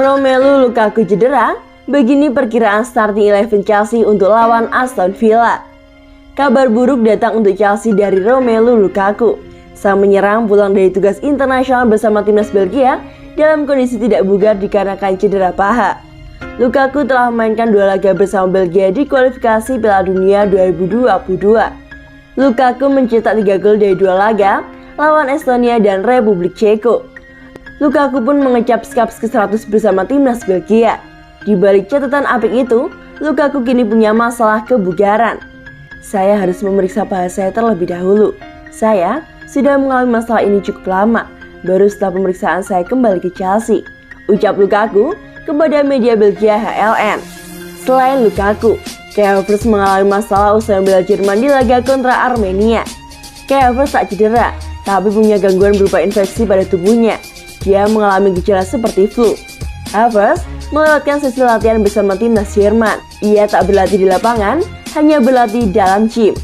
Romelu Lukaku cedera, begini perkiraan starting 11 Chelsea untuk lawan Aston Villa. Kabar buruk datang untuk Chelsea dari Romelu Lukaku. Sang menyerang pulang dari tugas internasional bersama timnas Belgia dalam kondisi tidak bugar dikarenakan cedera paha. Lukaku telah memainkan 2 laga bersama Belgia di kualifikasi Piala Dunia 2022. Lukaku mencetak 3 gol dari 2 laga lawan Estonia dan Republik Ceko. Lukaku pun mengecap Caps ke-100 bersama timnas Belgia. Di balik catatan apik itu, Lukaku kini punya masalah kebugaran. Saya harus memeriksa paha saya terlebih dahulu. Saya sudah mengalami masalah ini cukup lama, baru setelah pemeriksaan saya kembali ke Chelsea, ucap Lukaku kepada media Belgia HLN. Selain Lukaku, Kai Havertz mengalami masalah usai membela Jerman di laga kontra Armenia. Kai Havertz tak cedera, tapi punya gangguan berupa infeksi pada tubuhnya. Dia mengalami gejala seperti flu. Havertz melewatkan sesi latihan bersama timnas Jerman. Ia tak berlatih di lapangan, hanya berlatih dalam gym.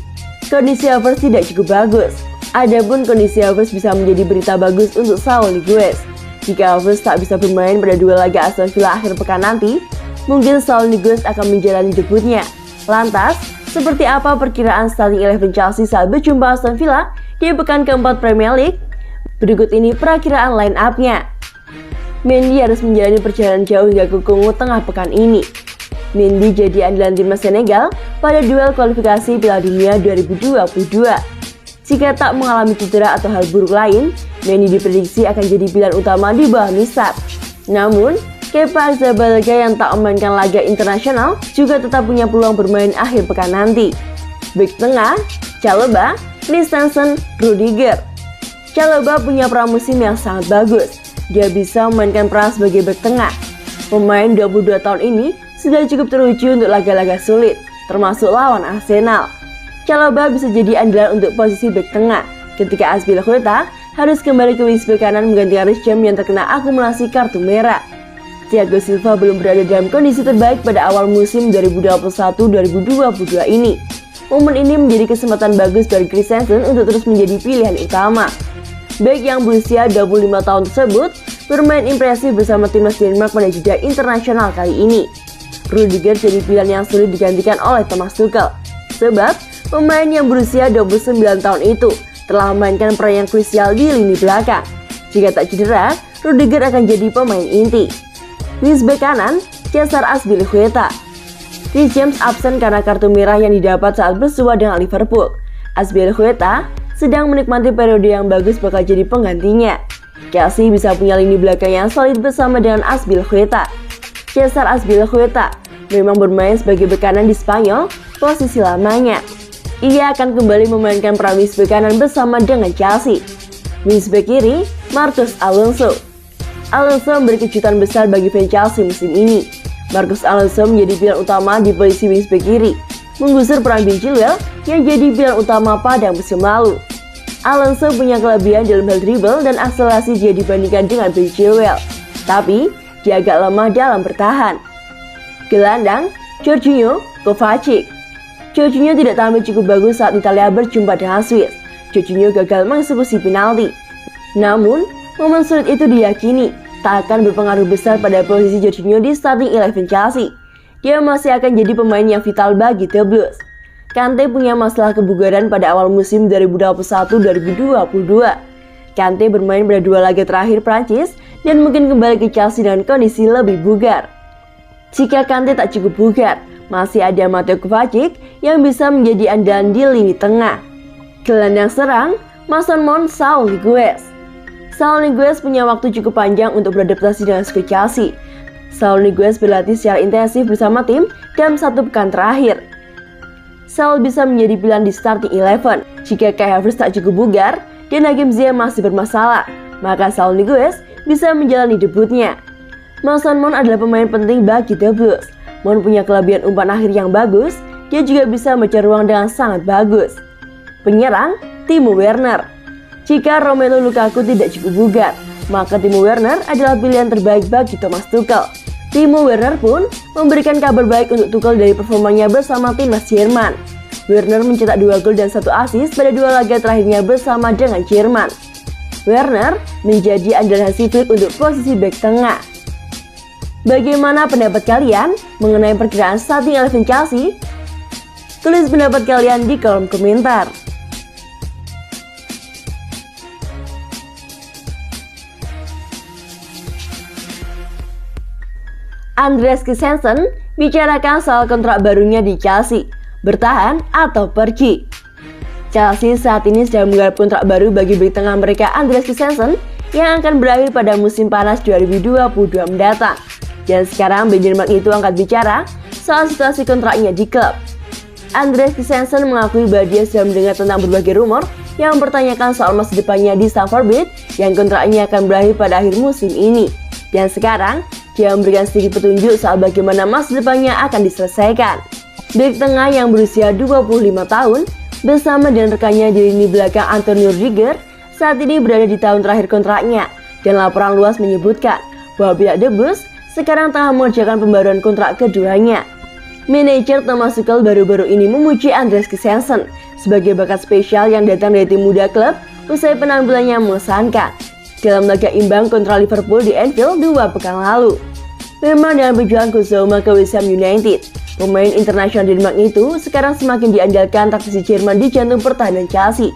Kondisi Havertz tidak cukup bagus. Adapun kondisi Havertz bisa menjadi berita bagus untuk Saul Niguez. Jika Havertz tak bisa bermain pada 2 laga Aston Villa akhir pekan nanti, mungkin Saul Niguez akan menjalani debutnya. Lantas, seperti apa perkiraan starting 11 Chelsea saat berjumpa Aston Villa di pekan keempat Premier League? Berikut ini perakiraan line up-nya. Mendy harus menjalani perjalanan jauh hingga ke Kongo tengah pekan ini. Mendy jadi andalan timnas Senegal pada duel kualifikasi Piala Dunia 2022. Jika tak mengalami cedera atau hal buruk lain, Mendy diprediksi akan jadi pilihan utama di bawah Misap. Namun, Kepa Arrizabalaga yang tak memainkan laga internasional juga tetap punya peluang bermain akhir pekan nanti. Bek tengah, Chalobah, Christensen, Rudiger. Chalobah punya pramusim yang sangat bagus. Dia bisa memainkan peran sebagai bek tengah. Pemain 22 tahun ini sudah cukup teruji untuk laga-laga sulit, termasuk lawan Arsenal. Chalobah bisa jadi andalan untuk posisi bek tengah ketika Azpilicueta harus kembali ke wing kanan menggantikan Reece James yang terkena akumulasi kartu merah. Thiago Silva belum berada dalam kondisi terbaik pada awal musim 2021-2022 ini. Momen ini menjadi kesempatan bagus bagi Christensen untuk terus menjadi pilihan utama. Bek yang berusia 25 tahun tersebut bermain impresif bersama timnas Denmark pada jeda internasional kali ini. Rudiger jadi pilihan yang sulit digantikan oleh Thomas Tuchel, sebab pemain yang berusia 29 tahun itu telah memainkan peran yang krusial di lini belakang. Jika tak cedera, Rudiger akan jadi pemain inti. Wing kanan, Cesar Azpilicueta. Reece James absen karena kartu merah yang didapat saat bersua dengan Liverpool. Azpilicueta sedang menikmati periode yang bagus bakal jadi penggantinya. Chelsea bisa punya lini belakang yang solid bersama dengan Azpilicueta. Cesar Azpilicueta memang bermain sebagai bek kanan di Spanyol, posisi lamanya. Ia akan kembali memainkan peran wing kanan bersama dengan Chelsea. Wing kiri, Marcos Alonso. Alonso memberi kejutan besar bagi fans Chelsea musim ini. Marcos Alonso menjadi pilihan utama di posisi wing kiri, menggusur peran Ben Chilwell yang jadi pilihan utama pada musim lalu. Alonso punya kelebihan dalam hal dribble dan akselerasi jika dibandingkan dengan Ben Chilwell, tapi dia agak lemah dalam bertahan. Gelandang, Jorginho, Kovacic. Jorginho tidak tampil cukup bagus saat Italia berjumpa dengan Swiss. Jorginho gagal mengeksekusi penalti. Namun, momen sulit itu diyakini tak akan berpengaruh besar pada posisi Jorginho di starting 11 Chelsea. Dia masih akan jadi pemain yang vital bagi The Blues. Kante punya masalah kebugaran pada awal musim 2021-2022. Kante bermain pada 2 laga terakhir Prancis dan mungkin kembali ke Chelsea dengan kondisi lebih bugar. Jika Kante tak cukup bugar, masih ada Mateo Kovacic yang bisa menjadi andalan di lini tengah. Gelandang serang, Mason Mount, Saul Niguez. Saul Niguez punya waktu cukup panjang untuk beradaptasi dengan skuad Chelsea. Saul Niguez berlatih secara intensif bersama tim dalam 1 pekan terakhir. Saul bisa menjadi pilihan di starting 11 jika Kai Havertz tak cukup bugar dan Hakim Ziyech masih bermasalah, maka Saul Niguez bisa menjalani debutnya. Mason Mount adalah pemain penting bagi The Blues. Mount punya kelebihan umpan akhir yang bagus, dia juga bisa membaca ruang dengan sangat bagus. Penyerang, Timo Werner. Jika Romelu Lukaku tidak cukup bugar, maka Timo Werner adalah pilihan terbaik bagi Thomas Tuchel. Timo Werner pun memberikan kabar baik untuk Tuchel dari performanya bersama timnas Jerman. Werner mencetak 2 gol dan 1 assist pada 2 laga terakhirnya bersama dengan Jerman. Werner menjadi andalan Hansi Flick untuk posisi bek tengah. Bagaimana pendapat kalian mengenai perkiraan starting 11 Chelsea? Tulis pendapat kalian di kolom komentar. Andreas Christensen bicarakan soal kontrak barunya di Chelsea, bertahan atau pergi. Chelsea saat ini sedang menggarap kontrak baru bagi bek tengah mereka Andreas Christensen yang akan berakhir pada musim panas 2022 mendatang. Dan sekarang bek Jerman itu angkat bicara soal situasi kontraknya di klub. Andreas Christensen mengakui bahwa dia sudah mendengar tentang berbagai rumor yang mempertanyakan soal masa depannya di Stamford Bridge yang kontraknya akan berakhir pada akhir musim ini. Dan sekarang, dia memberikan sedikit petunjuk soal bagaimana masa depannya akan diselesaikan. Bek tengah yang berusia 25 tahun bersama dengan rekannya di lini belakang Antonio Rudiger saat ini berada di tahun terakhir kontraknya, dan laporan luas menyebutkan bahwa pihak The Blues sekarang tengah mengerjakan pembaruan kontrak keduanya. Manajer Thomas Tuchel baru-baru ini memuji Andreas Christensen sebagai bakat spesial yang datang dari tim muda klub usai penampilannya mengesankan dalam laga imbang kontra Liverpool di Anfield 2 pekan lalu. Memang dengan perjuangan Kusuma ke West Ham United, pemain internasional Denmark itu sekarang semakin diandalkan taktisi Jerman di jantung pertahanan Chelsea.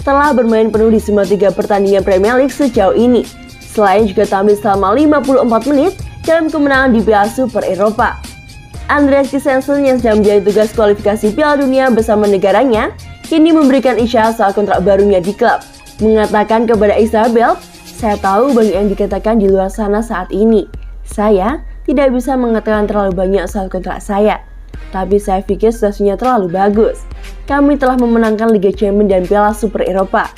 Telah bermain penuh di semua 3 pertandingan Premier League sejauh ini, selain juga tampil selama 54 menit dalam kemenangan di Piala Super Eropa. Andreas Christensen yang sedang menjalani tugas kualifikasi Piala Dunia bersama negaranya, kini memberikan isyarat soal kontrak barunya di klub, mengatakan kepada Isabel, "Saya tahu banyak yang dikatakan di luar sana saat ini. Saya tidak bisa mengatakan terlalu banyak soal kontrak saya, tapi saya pikir situasinya terlalu bagus. Kami telah memenangkan Liga Champions dan Piala Super Eropa.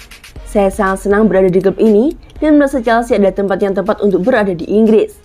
Saya sangat senang berada di klub ini dan merasa Chelsea adalah tempat yang tepat untuk berada di Inggris."